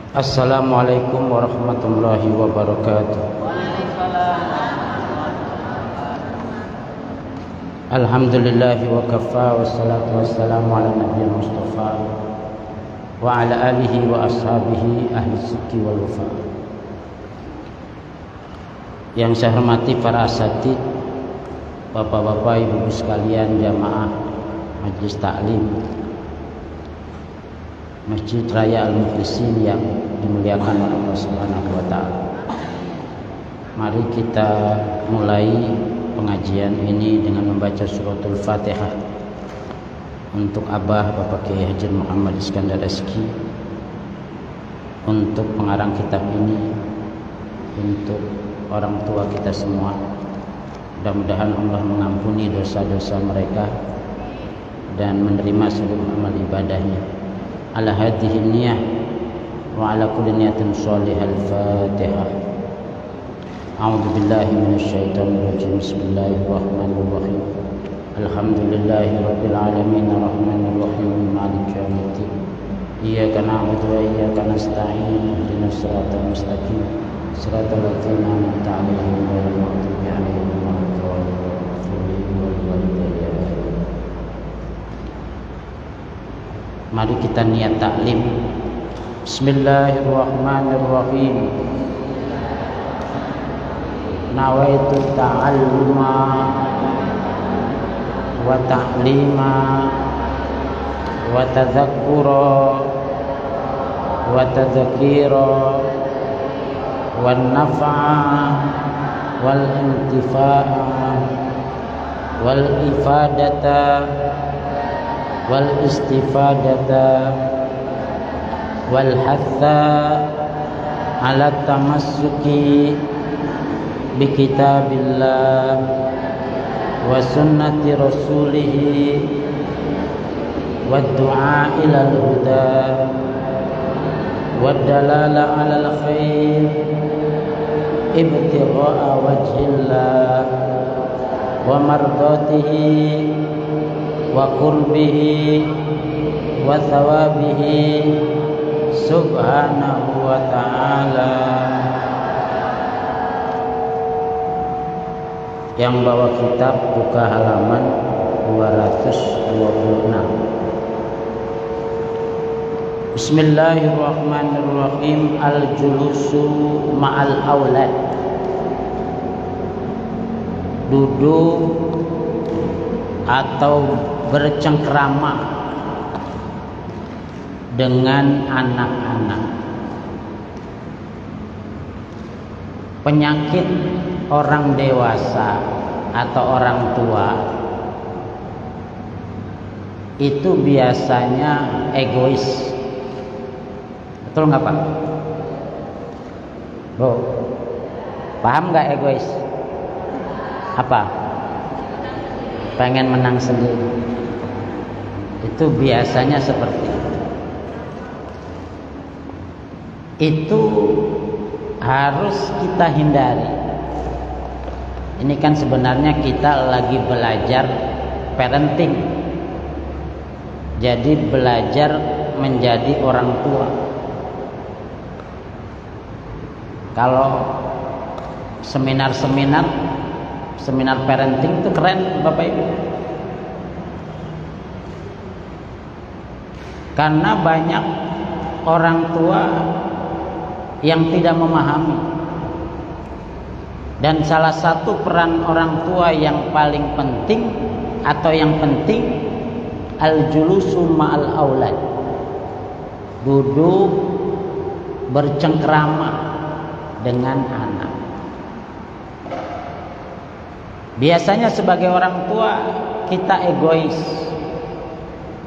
Assalamualaikum warahmatullahi wabarakatuh. Alhamdulillahi wa kafa, wassalatu wassalamu ala nabiyil mustafa wa ala alihi wa ashabihi ahli sidqi wal wafa. Yang saya hormati para asatidz, bapak-bapak, ibu-ibu sekalian, jamaah majelis taklim Masjid Raya Al-Muflisin yang dimuliakan oleh Allah Subhanahu wa taala. Mari kita mulai pengajian ini dengan membaca suratul Fatihah untuk Abah Bapak Kiai Haji Muhammad Iskandar Eski, untuk pengarang kitab ini, untuk orang tua kita semua. Mudah-mudahan Allah mengampuni dosa-dosa mereka dan menerima seluruh amal ibadahnya. Ala hadhihi niyah wa ala kulli niyatin shalihah. Al-Fatihah. A'udzu billahi minasyaitonir rajim. Bismillahirrahmanirrahim. Alhamdulillahi rabbil alamin arrahmanir rahim maliki yaumiddin. Iyyaka na'budu wa iyyaka nasta'in. Ihdinas siratal mustaqim. Siratal ladzina an'amta 'alaihim ghairil maghdubi 'alaihim waladdallin. Mari kita niat taklim. Bismillahirrahmanirrahim. Nawaitu ta'alluma wa ta'lima wa tadzakkura wa tadzkira wan naf'a wal intifa'a wal ifadata wal istifadata wal hatha ala tamassuki bi kitabillah wa sunnati rasulih wa du'a ilal huda wa dalala alal khair ibtigha'a wajhillah wa mardatihi wa qurbihi wa thawabihi subhanahu wa ta'ala. Yang bawa kitab buka halaman 226. Bismillahirrahmanirrahim. Al-julusu ma'al aulad. Duduk atau bercengkrama dengan anak-anak. Penyakit orang dewasa atau orang tua itu biasanya egois. Betul nggak Pak? Bro, paham nggak egois? Apa? Pengen menang sendiri. Itu biasanya seperti itu. Itu harus kita hindari. Ini kan sebenarnya kita lagi belajar parenting. Jadi belajar menjadi orang tua. Kalau seminar parenting itu keren Bapak Ibu. Karena banyak orang tua yang tidak memahami. Dan salah satu peran orang tua yang paling penting atau yang penting al-julusu ma'al aulad. Duduk bercengkrama dengan anak. Biasanya sebagai orang tua kita egois.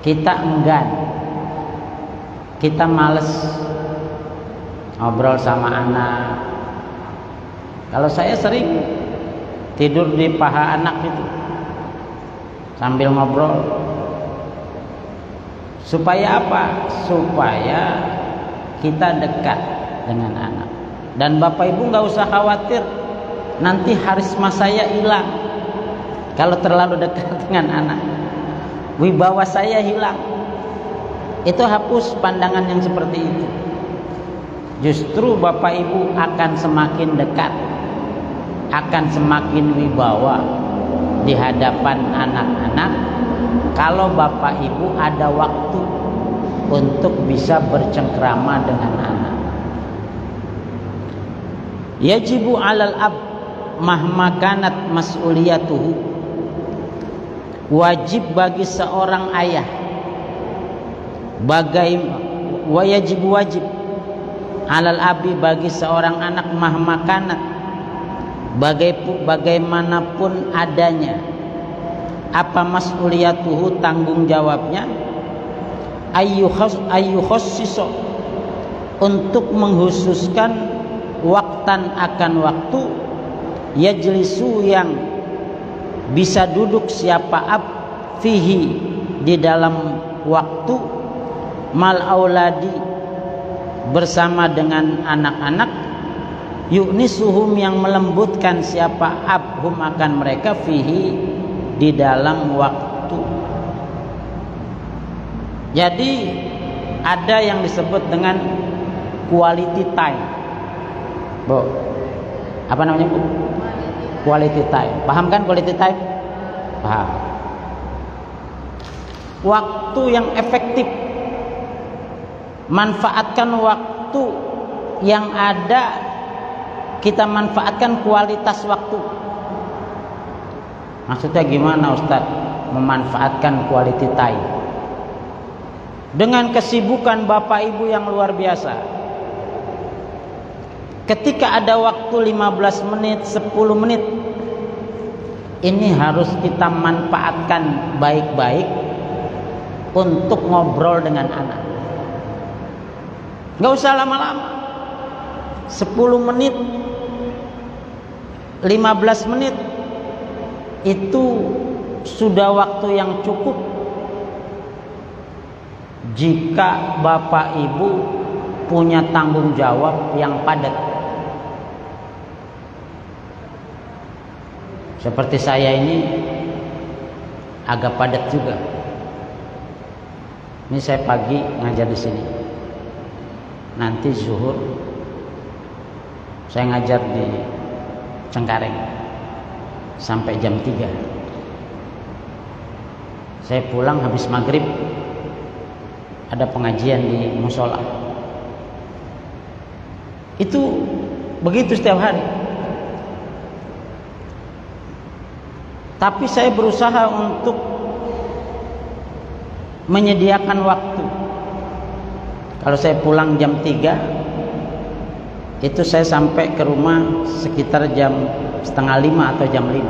Kita enggan. Kita males ngobrol sama anak. Kalau saya sering tidur di paha anak itu sambil ngobrol. Supaya apa? Supaya kita dekat dengan anak. Dan Bapak Ibu nggak usah khawatir nanti harisma saya hilang kalau terlalu dekat dengan anak. Wibawa saya hilang. Itu hapus pandangan yang seperti itu. justru bapak ibu akan semakin dekat, akan semakin wibawa di hadapan anak-anak kalau bapak ibu ada waktu untuk bisa bercengkrama dengan anak. Yajibu 'alal ab mahma kanat mas'uliyatuhu, wajib bagi seorang ayah wajib 'alal abi bagi seorang anak mahma kanat bagaimanapun adanya apa mas'uliyatuhu tanggung jawabnya, ayyukhassiso untuk menghususkan waktan akan waktu, yajlisu yang bisa duduk siapa ab fihi di dalam waktu, mal auladi bersama dengan anak-anak, yu'nisuhum yang melembutkan siapa abhum akan mereka fihi di dalam waktu. Jadi ada yang disebut dengan quality time. Bu, apa namanya Bu? Quality time. Paham kan quality time? Paham. Waktu yang efektif. Manfaatkan waktu yang ada, kita manfaatkan kualitas waktu. Maksudnya gimana Ustaz? Memanfaatkan quality time. Dengan kesibukan bapak ibu yang luar biasa, ketika ada waktu 15 menit, 10 menit, ini harus kita manfaatkan baik-baik untuk ngobrol dengan anak. Gak usah lama-lama, 10 menit, 15 menit itu sudah waktu yang cukup jika bapak ibu punya tanggung jawab yang padat. Seperti saya ini agak padat juga. Ini saya pagi ngajar di sini. Nanti zuhur saya ngajar di Cengkareng sampai jam 3. Saya pulang habis maghrib ada pengajian di musola. Itu begitu setiap hari. Tapi saya berusaha untuk menyediakan waktu. Kalau saya pulang jam 3, itu saya sampai ke rumah sekitar jam 4:30 atau jam 5.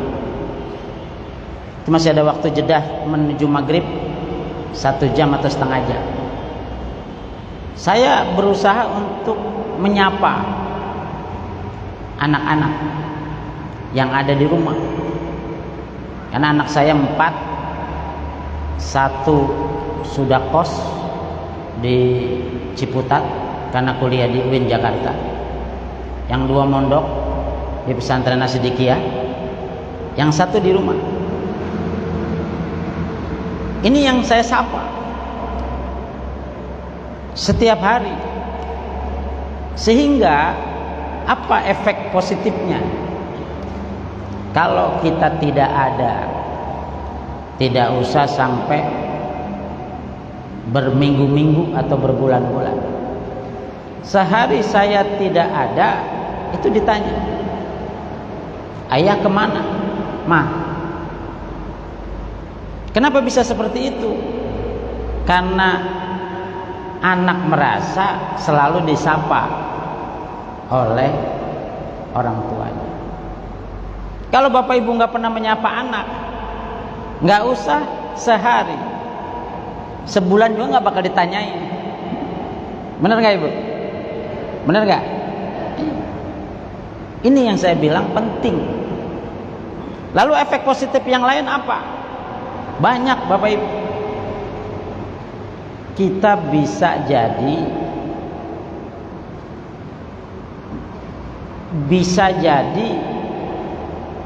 Itu masih ada waktu jeda menuju maghrib 1 jam atau setengah jam. Saya berusaha untuk menyapa anak-anak yang ada di rumah. Karena anak saya 4, 1 sudah kos di Ciputat karena kuliah di UIN Jakarta, yang 2 mondok di pesantren Asidikiyah, yang 1 di rumah. Ini yang saya sapa setiap hari. Sehingga apa efek positifnya? Kalau kita tidak ada, tidak usah sampai berminggu-minggu atau berbulan-bulan. Sehari saya tidak ada, itu ditanya, ayah kemana? Ma. Kenapa bisa seperti itu? Karena anak merasa selalu disapa oleh orang tuanya. Kalau bapak ibu nggak pernah menyapa anak, nggak usah sehari, sebulan juga nggak bakal ditanyain. Benar nggak ibu? Benar nggak? Ini yang saya bilang penting. Lalu efek positif yang lain apa? Banyak bapak ibu. Kita bisa jadi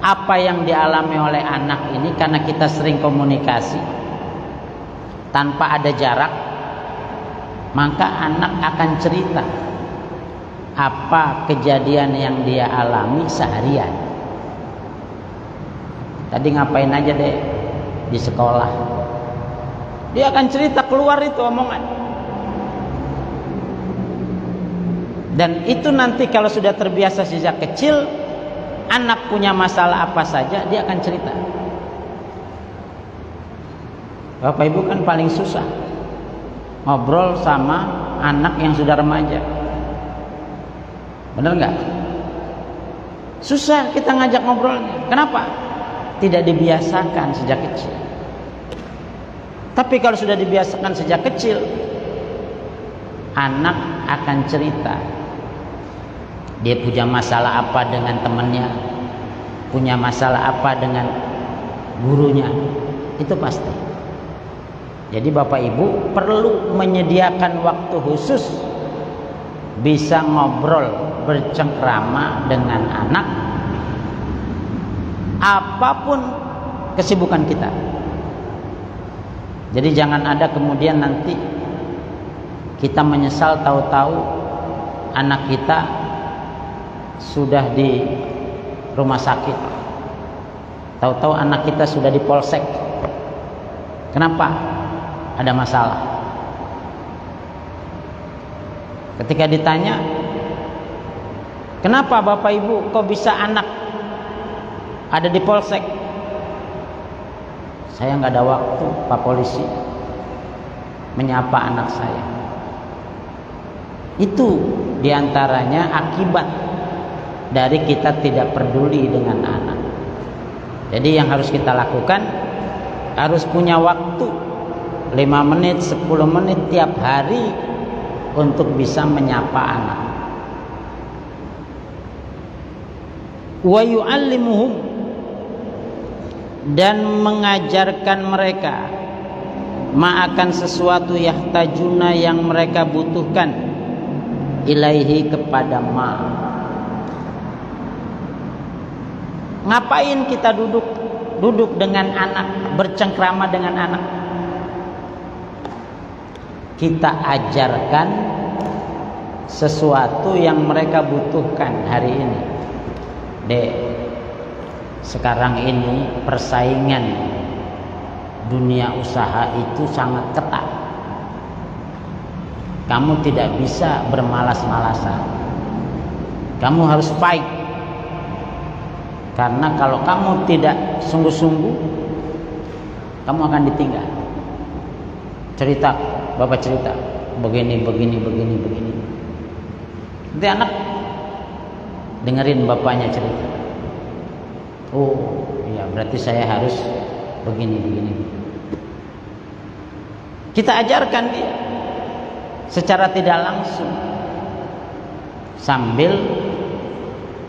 apa yang dialami oleh anak ini karena kita sering komunikasi tanpa ada jarak, maka anak akan cerita apa kejadian yang dia alami seharian. Tadi ngapain aja deh di sekolah, dia akan cerita, keluar itu omongan. Dan itu nanti kalau sudah terbiasa sejak kecil, anak punya masalah apa saja dia akan cerita. Bapak ibu kan paling susah ngobrol sama anak yang sudah remaja, bener nggak? Susah kita ngajak ngobrolnya. Kenapa? Tidak dibiasakan sejak kecil. Tapi kalau sudah dibiasakan sejak kecil, anak akan cerita. Dia punya masalah apa dengan temannya, punya masalah apa dengan gurunya, itu pasti. Jadi Bapak Ibu perlu menyediakan waktu khusus bisa ngobrol, bercengkrama dengan anak apapun kesibukan kita. Jadi jangan ada kemudian nanti kita menyesal tahu-tahu anak kita sudah di rumah sakit, tahu-tahu anak kita sudah di polsek. Kenapa? Ada masalah. Ketika ditanya, kenapa Bapak Ibu kok bisa anak ada di polsek? Saya nggak ada waktu Pak Polisi menyapa anak saya. Itu diantaranya akibat dari kita tidak peduli dengan anak. Jadi yang harus kita lakukan, harus punya waktu 5 menit, 10 menit tiap hari untuk bisa menyapa anak. Wa yu'allimuhum, dan mengajarkan mereka akan sesuatu yahtajuna yang mereka butuhkan, ilaihi, kepada ma. Ngapain kita duduk dengan anak, bercengkrama dengan anak? Kita ajarkan sesuatu yang mereka butuhkan hari ini. Dek, sekarang ini persaingan dunia usaha itu sangat ketat. Kamu tidak bisa bermalas-malasan. Kamu harus fight. Karena kalau kamu tidak sungguh-sungguh, kamu akan ditinggal. Cerita, Bapak cerita, begini. Nanti anak dengerin bapaknya cerita. Oh, iya, berarti saya harus begini. Kita ajarkan dia secara tidak langsung, sambil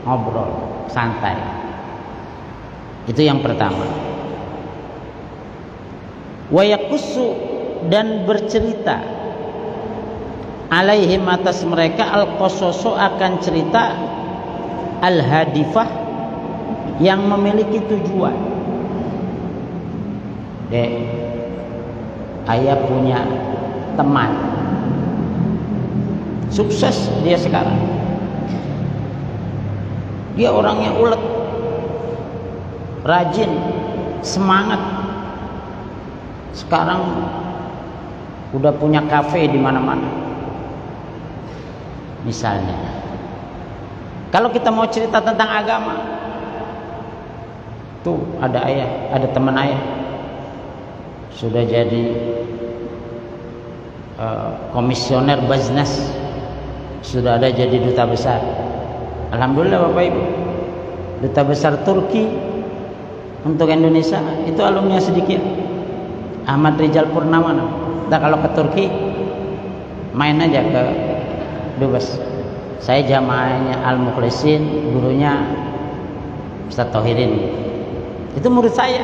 ngobrol santai. Itu yang pertama. Wa yaqussu, dan bercerita, alaihim, atas mereka, al-qasasu, akan cerita, al-hadifah, yang memiliki tujuan. Dek, ayah punya teman sukses, dia sekarang, dia orangnya ulet, rajin, semangat, sekarang udah punya kafe di mana-mana. Misalnya, kalau kita mau cerita tentang agama, tuh ada ayah, ada teman ayah sudah jadi komisioner Baznas, sudah ada jadi duta besar. Alhamdulillah Bapak Ibu, duta besar Turki untuk Indonesia itu alumni sedikit, Ahmad Rizal Purnama. Nah, kalau ke Turki main aja ke Dubes. Saya jamaahnya Al-Mukhlisin, gurunya Ustaz Tohirin. Itu murid saya.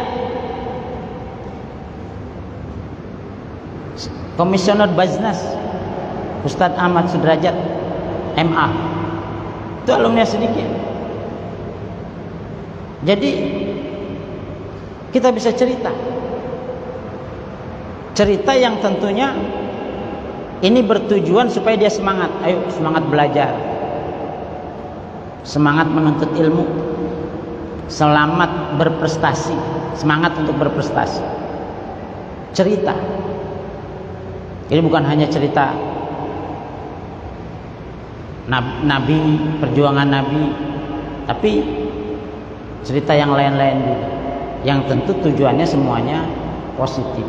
Komisioner Baznas Ustaz Ahmad Sudrajat MA. Itu alumni sedikit. Jadi kita bisa cerita yang tentunya ini bertujuan supaya dia semangat. Ayo semangat belajar. semangat menuntut ilmu, selamat berprestasi, semangat untuk berprestasi. Cerita. Ini bukan hanya cerita Nabi, perjuangan Nabi, tapi cerita yang lain-lain juga, yang tentu tujuannya semuanya positif.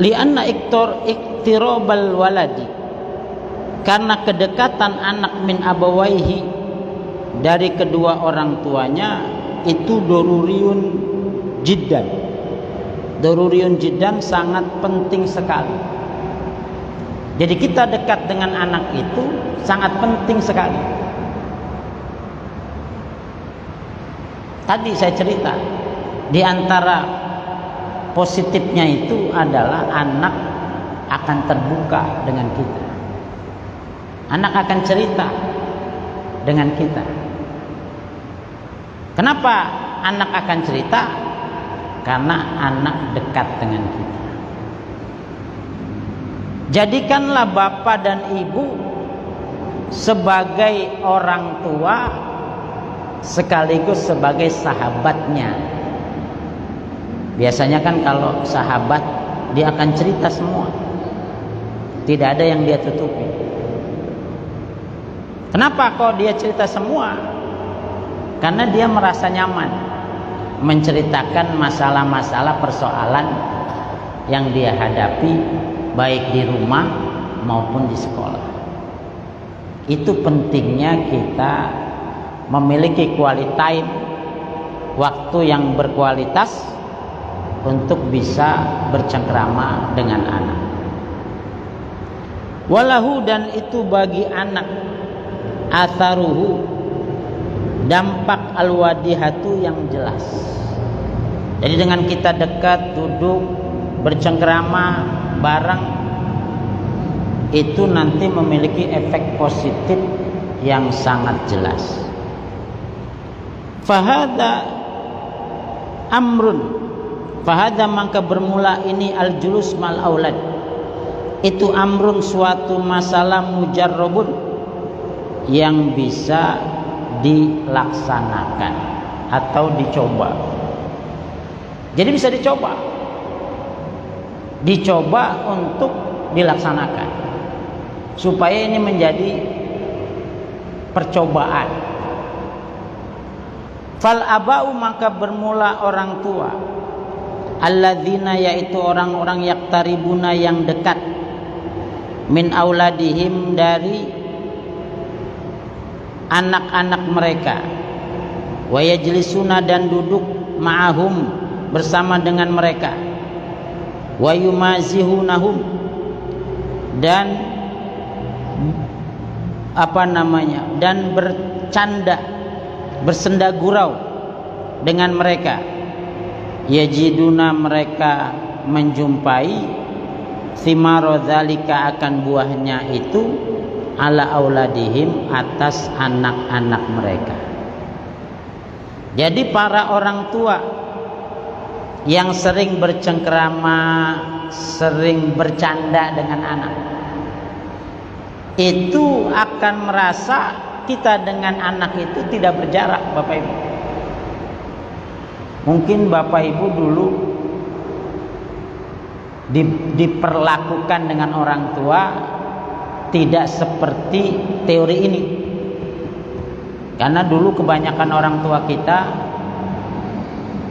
Lianna iktirabal waladi, karena kedekatan anak min abawaihi, dari kedua orang tuanya, itu doruriun jiddan. Doruriun jiddan, sangat penting sekali. Jadi kita dekat dengan anak itu sangat penting sekali. Tadi saya cerita, di antara positifnya itu adalah anak akan terbuka dengan kita. Anak akan cerita dengan kita. Kenapa anak akan cerita? Karena anak dekat dengan kita. Jadikanlah bapak dan ibu sebagai orang tua sekaligus sebagai sahabatnya. Biasanya kan kalau sahabat dia akan cerita semua, tidak ada yang dia tutupi. Kenapa kok dia cerita semua? Karena dia merasa nyaman menceritakan masalah-masalah, persoalan yang dia hadapi, baik di rumah maupun di sekolah. Itu pentingnya kita memiliki quality time, waktu yang berkualitas untuk bisa bercengkrama dengan anak. Walahu, dan itu bagi anak, atharuhu, dampak alwadihatu yang jelas. Jadi dengan kita dekat, duduk, bercengkrama barang, itu nanti memiliki efek positif yang sangat jelas. Fahada amrun, fahada, maka bermula ini al-julus mal aulad, itu amrun, suatu masalah mujarrabun, yang bisa dilaksanakan atau dicoba. Jadi bisa dicoba untuk dilaksanakan, supaya ini menjadi percobaan. Fal abau, maka bermula orang tua, alladzina, yaitu orang-orang yaktaribuna, yang dekat, min auladihim, dari anak-anak mereka, wa yajlisuna, dan duduk, ma'ahum, bersama dengan mereka, wa yumazihunahum, dan dan bercanda, bersenda gurau dengan mereka. Yajiduna, mereka menjumpai, thimaro dzalika, akan buahnya itu, ala auladihim, atas anak-anak mereka. Jadi para orang tua yang sering bercengkrama, sering bercanda dengan anak, itu akan merasa kita dengan anak itu tidak berjarak, Bapak Ibu. Mungkin Bapak Ibu dulu diperlakukan dengan orang tua tidak seperti teori ini, karena dulu kebanyakan orang tua kita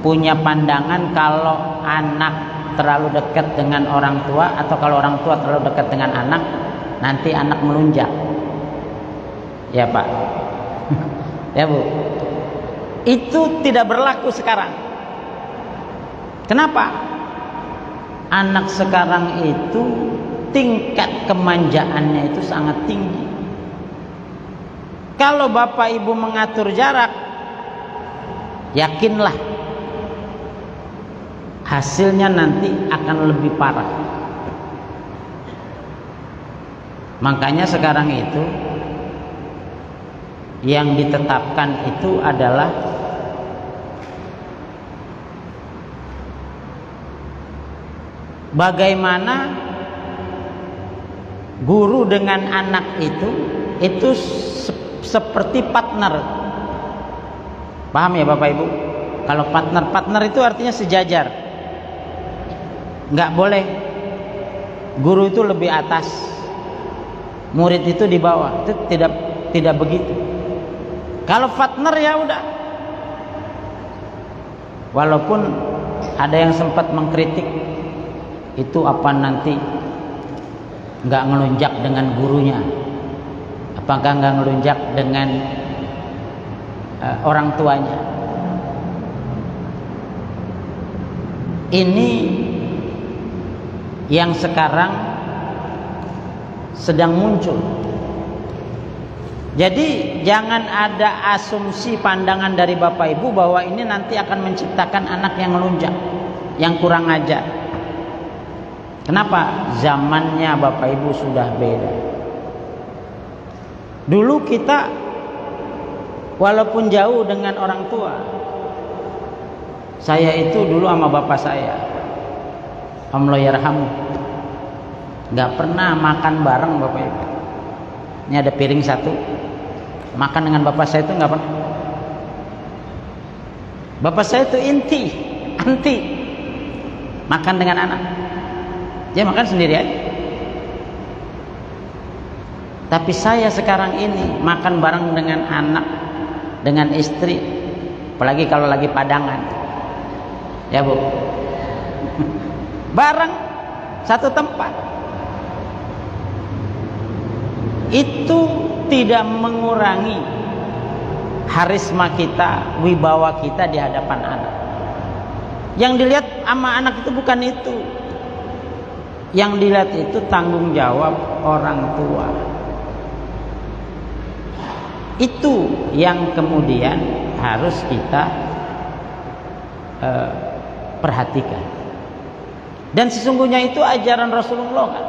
punya pandangan kalau anak terlalu dekat dengan orang tua, atau kalau orang tua terlalu dekat dengan anak, nanti anak melunjak. Ya Pak. Ya Bu. Itu tidak berlaku sekarang. Kenapa? Anak sekarang itu tingkat kemanjaannya itu sangat tinggi. Kalau Bapak Ibu mengatur jarak, yakinlah hasilnya nanti akan lebih parah. Makanya sekarang itu yang ditetapkan itu adalah bagaimana guru dengan anak itu seperti partner. Paham ya Bapak Ibu? Kalau partner itu artinya sejajar. Nggak boleh guru itu lebih atas, murid itu di bawah. Itu tidak begitu. Kalau partner ya udah. Walaupun ada yang sempat mengkritik, itu apa nanti nggak ngelunjak dengan gurunya? Apakah nggak ngelunjak dengan orang tuanya? Ini yang sekarang sedang muncul. Jadi jangan ada asumsi pandangan dari Bapak Ibu bahwa ini nanti akan menciptakan anak yang melunjak, yang kurang ajar. Kenapa? Zamannya Bapak Ibu sudah beda. Dulu kita walaupun jauh dengan orang tua, saya itu dulu sama bapak saya, Allah yarhamu, nggak pernah makan bareng Bapak Ibu. Ini ada piring satu, makan dengan bapak saya itu nggak pernah. Bapak saya itu anti makan dengan anak. Dia makan sendiri aja. Tapi saya sekarang ini makan bareng dengan anak, dengan istri, apalagi kalau lagi padangan, ya Bu, bareng satu tempat. Itu tidak mengurangi harisma kita, wibawa kita di hadapan anak. Yang dilihat sama anak itu bukan itu. Yang dilihat itu tanggung jawab orang tua. Itu yang kemudian harus kita perhatikan. Dan sesungguhnya itu ajaran Rasulullah kan.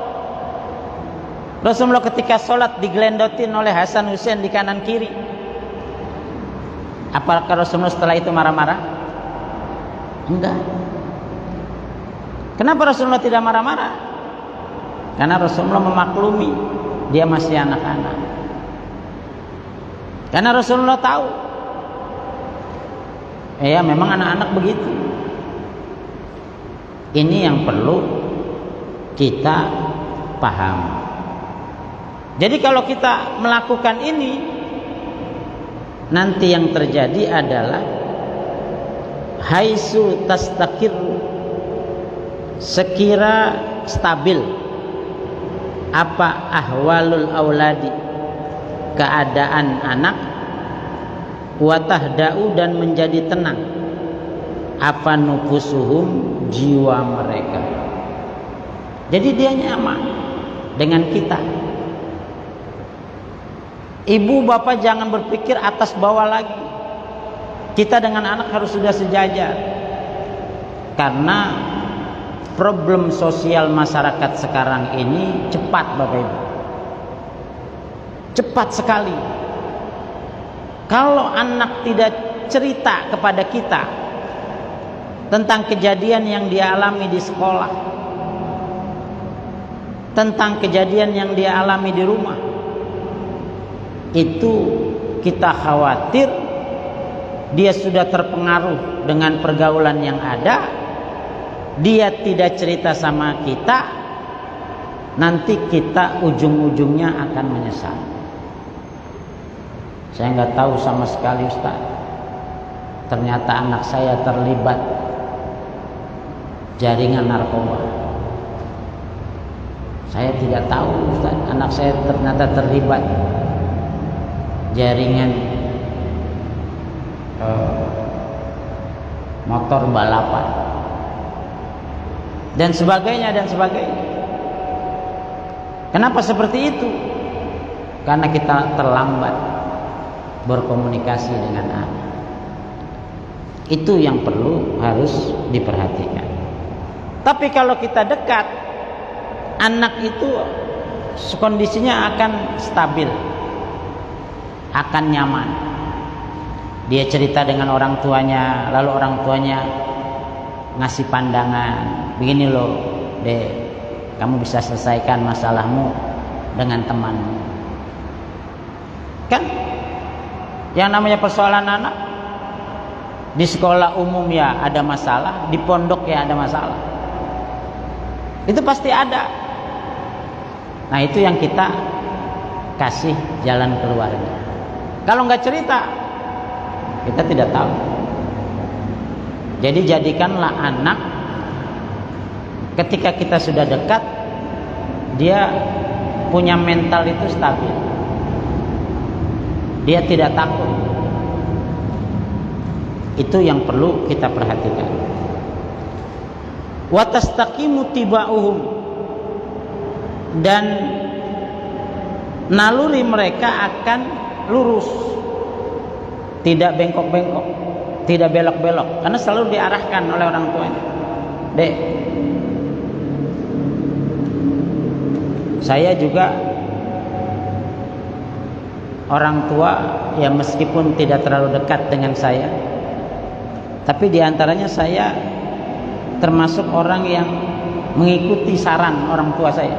Rasulullah ketika sholat digelendotin oleh Hasan Husain di kanan kiri. Apakah Rasulullah setelah itu marah-marah? Enggak. Kenapa Rasulullah tidak marah-marah? Karena Rasulullah memaklumi dia masih anak-anak. Karena Rasulullah tahu, ya memang anak-anak begitu. Ini yang perlu kita paham. Jadi kalau kita melakukan ini, nanti yang terjadi adalah haitsu tastaqir, sekira stabil apa ahwalul auladi, keadaan anak, watahda'u, dan menjadi tenang apa nufusuhum, jiwa mereka. Jadi dia nyaman dengan kita. Ibu bapak jangan berpikir atas bawah lagi. Kita dengan anak harus sudah sejajar. Karena problem sosial masyarakat sekarang ini cepat Bapak Ibu. Cepat sekali. Kalau anak tidak cerita kepada kita tentang kejadian yang dia alami di sekolah, tentang kejadian yang dia alami di rumah, itu kita khawatir dia sudah terpengaruh dengan pergaulan yang ada, dia tidak cerita sama kita, nanti kita ujung-ujungnya akan menyesal. Saya nggak tahu sama sekali Ustaz, ternyata anak saya terlibat jaringan narkoba. Saya tidak tahu Ustaz, anak saya ternyata terlibat jaringan motor balapan dan sebagainya dan sebagainya. Kenapa seperti itu? Karena kita terlambat berkomunikasi dengan anak. Itu yang perlu harus diperhatikan. Tapi kalau kita dekat, anak itu kondisinya akan stabil, akan nyaman. Dia cerita dengan orang tuanya, lalu orang tuanya ngasih pandangan, begini loh Dek, kamu bisa selesaikan masalahmu dengan temanmu. Kan Yang namanya persoalan anak, di sekolah umum ya ada masalah, di pondok ya ada masalah. Itu pasti ada. Nah itu yang kita kasih jalan keluarnya. Kalau nggak cerita, kita tidak tahu. Jadi jadikanlah anak, ketika kita sudah dekat, dia punya mental itu stabil. Dia tidak takut. Itu yang perlu kita perhatikan. Wa tastaqimu tiba'uhum, dan naluri mereka akan lurus, tidak bengkok-bengkok, tidak belok-belok, karena selalu diarahkan oleh orang tuanya. Dek, saya juga orang tua ya, meskipun tidak terlalu dekat dengan saya, tapi diantaranya saya termasuk orang yang mengikuti saran orang tua saya.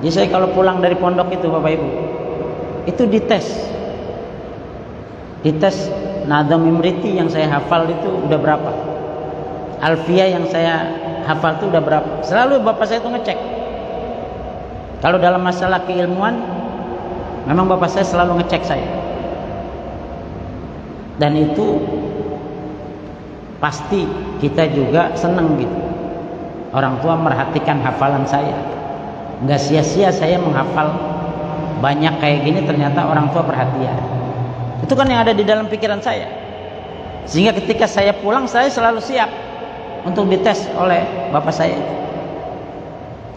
Jadi saya kalau pulang dari pondok itu Bapak Ibu, itu dites Nadham Imriti yang saya hafal itu udah berapa, Alfiyah yang saya hafal itu udah berapa. Selalu bapak saya itu ngecek. Kalau dalam masalah keilmuan, memang bapak saya selalu ngecek saya. Dan itu pasti kita juga senang gitu, orang tua merhatikan hafalan saya. Nggak sia-sia saya menghafal banyak kayak gini, ternyata orang tua perhatian. Itu kan yang ada di dalam pikiran saya. Sehingga ketika saya pulang, saya selalu siap untuk dites oleh bapak saya.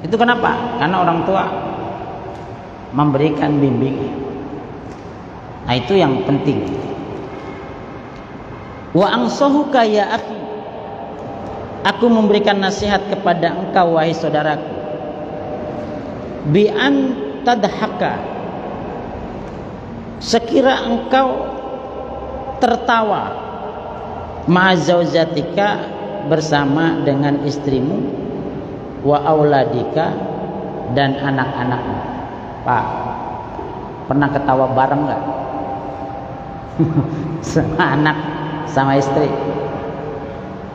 Itu kenapa? Karena orang tua memberikan bimbingan. Nah itu yang penting. Wa ansahuka ya akhi, aku memberikan nasihat kepada engkau wahai saudaraku, bi an tadhaka, sekira engkau tertawa, ma'azaujatika, bersama dengan istrimu, wa auladika, dan anak-anakmu. Pak, pernah ketawa bareng nggak? Sama anak sama istri.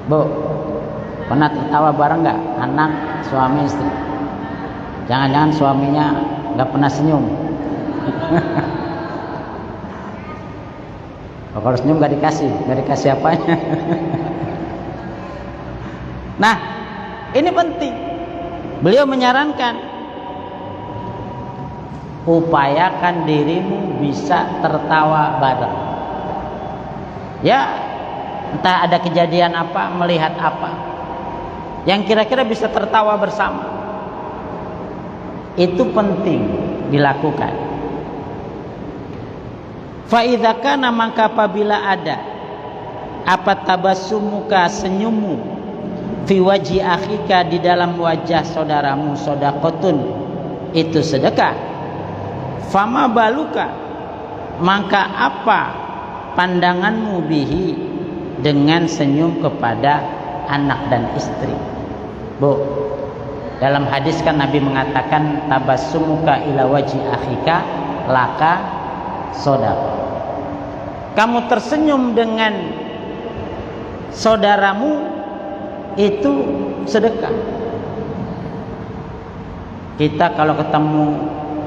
Bu, pernah ketawa bareng nggak? Anak, suami, istri. Jangan-jangan suaminya nggak pernah senyum. Oh, kalau senyum nggak dikasih apanya. Nah, ini penting. Beliau menyarankan, upayakan dirimu bisa tertawa bareng. Ya, entah ada kejadian apa, melihat apa, yang kira-kira bisa tertawa bersama. Itu penting dilakukan. Fa idza kana, maka apabila ada apa tabassumuka, senyummu, fi wajhi akhika, di dalam wajah saudaramu, sedekatun, itu sedekah. Fama baluka, maka apa pandanganmu bihi, dengan senyum kepada anak dan istri. Bu, dalam hadis kan Nabi mengatakan tabassumuka ila wajhi akhika laka sedekah. Kamu tersenyum dengan saudaramu, itu sedekah. Kita kalau ketemu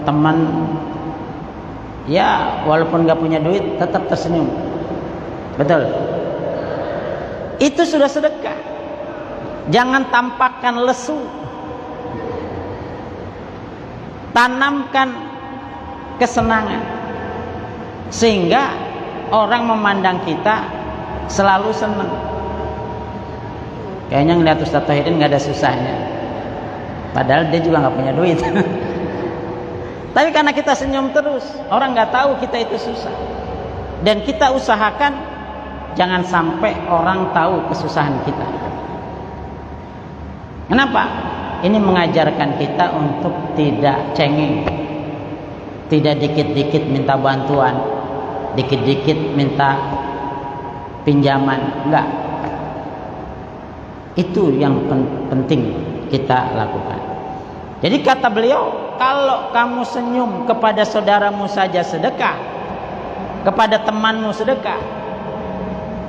teman, ya walaupun gak punya duit, tetap tersenyum. Betul? Itu sudah sedekah. Jangan tampakkan lesu. Tanamkan kesenangan, sehingga orang memandang kita selalu senang. Kayaknya ngeliat Ustaz Tauhidin gak ada susahnya, padahal dia juga gak punya duit. Tapi karena kita senyum terus, orang gak tahu kita itu susah. Dan kita usahakan jangan sampai orang tahu kesusahan kita. Kenapa? Ini mengajarkan kita untuk tidak cengeng, tidak dikit-dikit minta bantuan, dikit-dikit minta pinjaman. Enggak. Itu yang penting kita lakukan. Jadi kata beliau, kalau kamu senyum kepada saudaramu saja sedekah, kepada temanmu sedekah.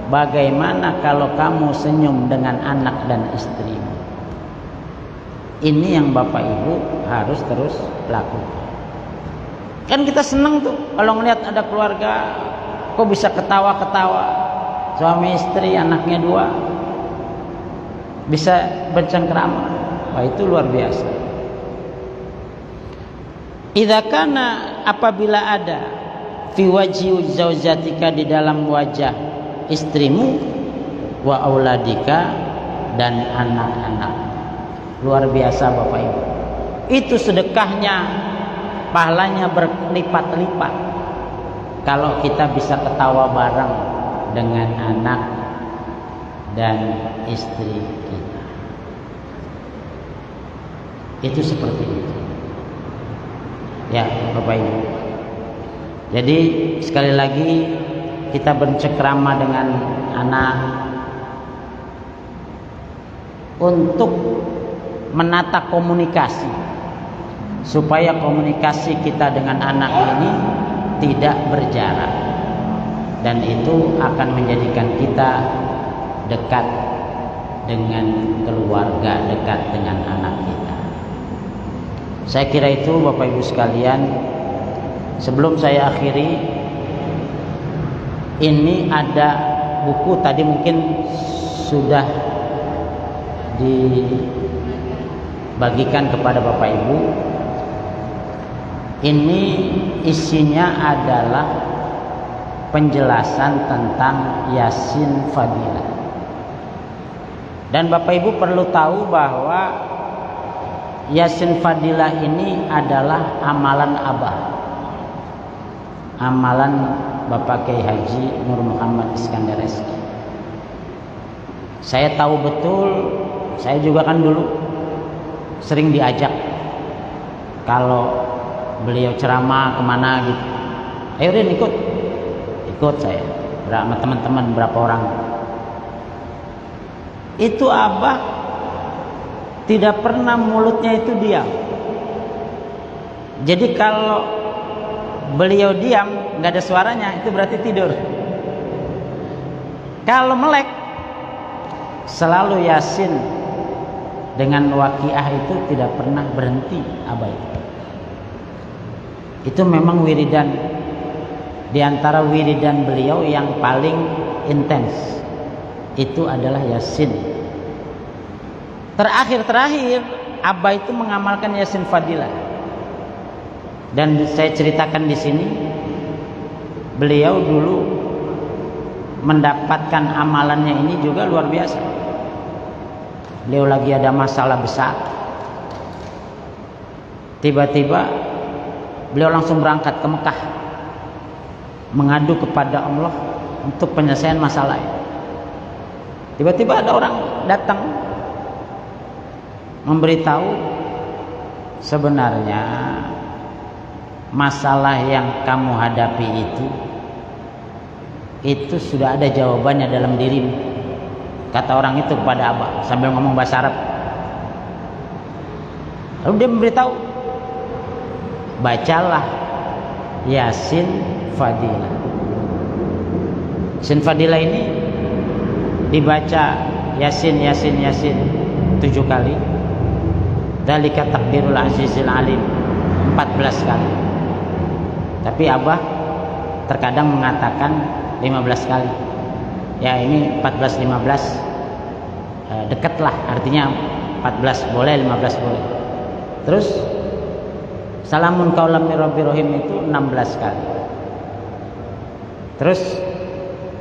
Bagaimana kalau kamu senyum dengan anak dan istrimu? Ini yang Bapak Ibu harus terus lakukan. Kan kita senang tuh kalau ngelihat ada keluarga kok bisa ketawa-ketawa, suami istri, anaknya 2 bisa bercengkrama. Wah, itu luar biasa. Idza kana, apabila ada fi wajhi zaujatika, di dalam wajah istrimu, wa auladika, dan anak-anak. Luar biasa Bapak Ibu. Itu sedekahnya, pahalanya berlipat-lipat kalau kita bisa ketawa bareng dengan anak dan istri kita. Itu seperti itu ya Bapak Ibu. Jadi sekali lagi kita bercengkrama dengan anak untuk menata komunikasi, supaya komunikasi kita dengan anak ini tidak berjarak, dan itu akan menjadikan kita dekat dengan keluarga, dekat dengan anak kita. Saya kira itu Bapak Ibu sekalian. Sebelum saya akhiri, ini ada buku tadi mungkin sudah dibagikan kepada Bapak Ibu. Ini isinya adalah penjelasan tentang Yasin Fadilah. Dan Bapak Ibu perlu tahu bahwa Yasin Fadilah ini adalah amalan Abah, amalan Bapak Kiai Haji Nur Muhammad Iskandar SK. Saya tahu betul, saya juga kan dulu sering diajak kalau beliau ceramah kemana gitu, ayo Rin ikut saya sama teman-teman berapa orang. Itu Abah tidak pernah mulutnya itu diam. Jadi kalau beliau diam nggak ada suaranya, itu berarti tidur. Kalau melek selalu Yasin dengan Waqiah itu tidak pernah berhenti Abah itu memang wiridan, di antara wiridan beliau yang paling intens itu adalah Yasin. Terakhir Abah itu mengamalkan Yasin Fadilah. Dan saya ceritakan di sini, beliau dulu mendapatkan amalannya ini juga luar biasa. Beliau lagi ada masalah besar, tiba-tiba beliau langsung berangkat ke Mekah mengadu kepada Allah untuk penyelesaian masalah. Tiba-tiba ada orang datang memberitahu sebenarnya masalah yang kamu hadapi itu sudah ada jawabannya dalam dirimu, kata orang itu kepada Abah sambil ngomong bahasa Arab. Lalu dia memberitahu, bacalah Yasin Fadilah. Yasin Fadilah ini dibaca Yasin 7 kali. Dzalika takdirul azizil alim 14 kali. Tapi Abah terkadang mengatakan 15 kali. Ya ini 14-15 dekat lah, artinya 14 boleh, 15 boleh. Terus salamun qaulam mir rabbir rahim itu 16 kali. Terus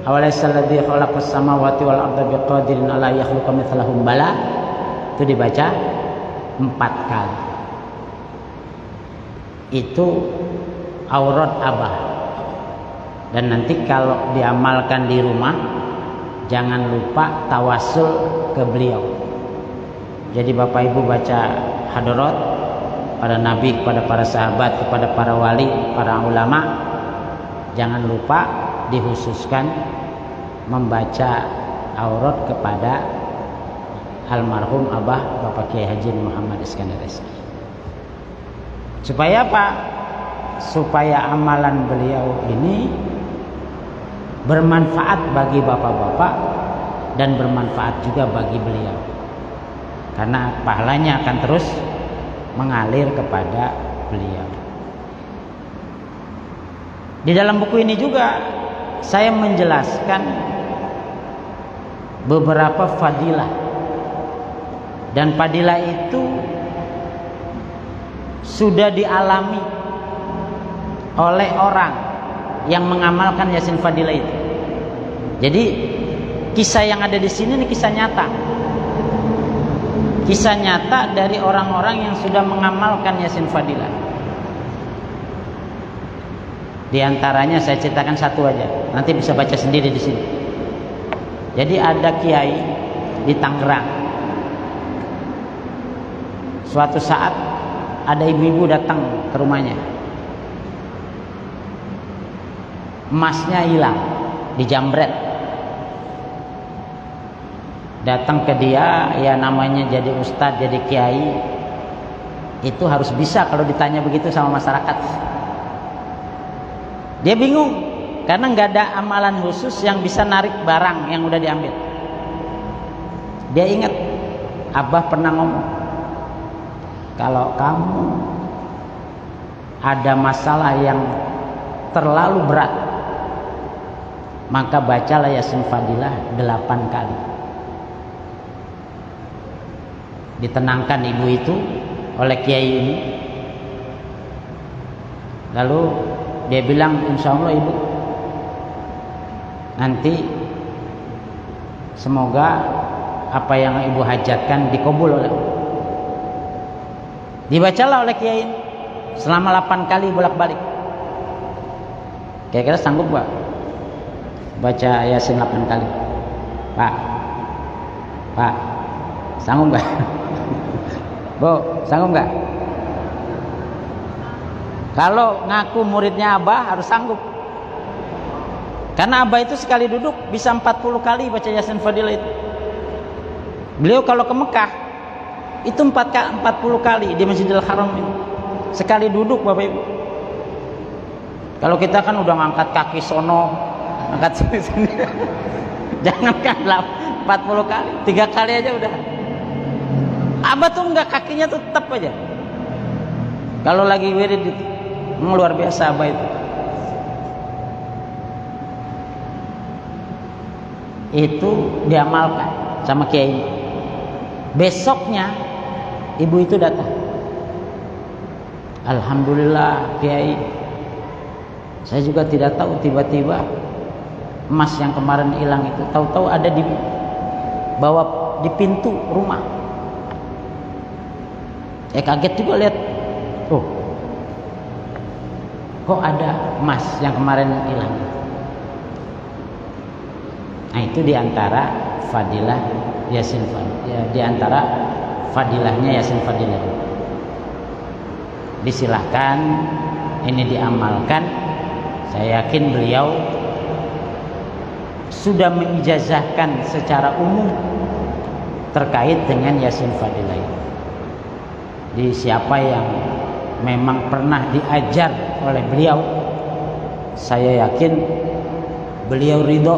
awalaysalladzi khalaqas samawati wal arda biqadirin ala yakhluqa mithlahum bala, itu dibaca 4 kali. Itu aurat Abah. Dan nanti kalau diamalkan di rumah, jangan lupa tawasul ke beliau. Jadi Bapak Ibu baca hadarat pada Nabi, kepada para sahabat, kepada para wali, para ulama, jangan lupa dikhususkan membaca aurat kepada almarhum Abah Bapak Kiai Haji Muhammad Iskandar SK. Supaya apa? Supaya amalan beliau ini bermanfaat bagi bapak-bapak dan bermanfaat juga bagi beliau, karena pahalanya akan terus mengalir kepada beliau. Di dalam buku ini juga saya menjelaskan beberapa fadilah, dan fadilah itu sudah dialami oleh orang yang mengamalkan Yasin Fadilah itu. Jadi kisah yang ada di sini ini kisah nyata. Kisah nyata dari orang-orang yang sudah mengamalkan Yasin Fadilah. Di antaranya saya ceritakan satu aja. Nanti bisa baca sendiri di sini. Jadi ada kiai di Tangerang. Suatu saat ada ibu-ibu datang ke rumahnya. Emasnya hilang, dijambret. Datang ke dia, ya namanya jadi ustadz, jadi kiai, itu harus bisa kalau ditanya begitu sama masyarakat. Dia bingung karena nggak ada amalan khusus yang bisa narik barang yang udah diambil. Dia ingat Abah pernah ngomong, kalau kamu ada masalah yang terlalu berat, maka bacalah Yasin Fadilah 8 kali. Ditenangkan ibu itu oleh kiai ini. Lalu dia bilang, insya Allah ibu, nanti semoga apa yang ibu hajatkan dikabul oleh Allah. Dibacalah oleh kiai ini selama 8 kali bolak-balik. Kira-kira sanggup gak baca Yasin 8 kali? Pak, sanggup gak? Bu, sanggup gak? Kalau ngaku muridnya Abah harus sanggup. Karena Abah itu sekali duduk bisa 40 kali baca Yasin Fadilah itu. Beliau kalau ke Mekah itu 40 kali di Masjidil Haram ini. Sekali duduk Bapak Ibu. Kalau kita kan udah ngangkat kaki sono, angkat sini. Jangankan 40 kali, 3 kali aja udah. Abah tuh enggak, kakinya tuh tetap aja. Kalau lagi wirid itu luar biasa Abah itu. Itu diamalkan sama kiai. Besoknya ibu itu datang. Alhamdulillah kiai, saya juga tidak tahu, tiba-tiba emas yang kemarin hilang itu tahu-tahu ada di bawa di pintu rumah. Kaget juga lihat, oh kok ada emas yang kemarin hilang. Nah itu diantara fadilah Yasin Fadilah, ya, diantara fadilahnya Yasin Fadilah. Disilahkan ini diamalkan. Saya yakin beliau sudah mengijazahkan secara umum terkait dengan Yasin Fadilah itu. Jadi siapa yang memang pernah diajar oleh beliau, saya yakin beliau ridho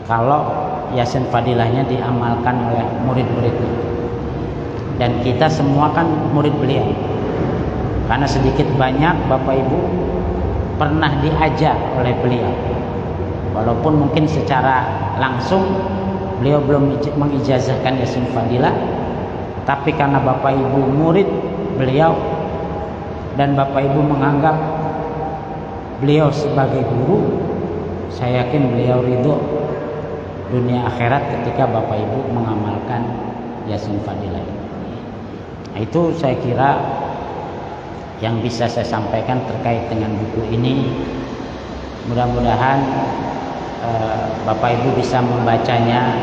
kalau Yasin Fadilahnya diamalkan oleh murid-muridnya. Dan kita semua kan murid beliau, karena sedikit banyak Bapak Ibu pernah diajar oleh beliau, walaupun mungkin secara langsung beliau belum mengijazahkan Yasin Fadilah, tapi karena Bapak Ibu murid beliau dan Bapak Ibu menganggap beliau sebagai guru, saya yakin beliau ridho dunia akhirat ketika Bapak Ibu mengamalkan Yasin Fadilah. Nah, itu saya kira yang bisa saya sampaikan terkait dengan buku ini. Mudah-mudahan Bapak Ibu bisa membacanya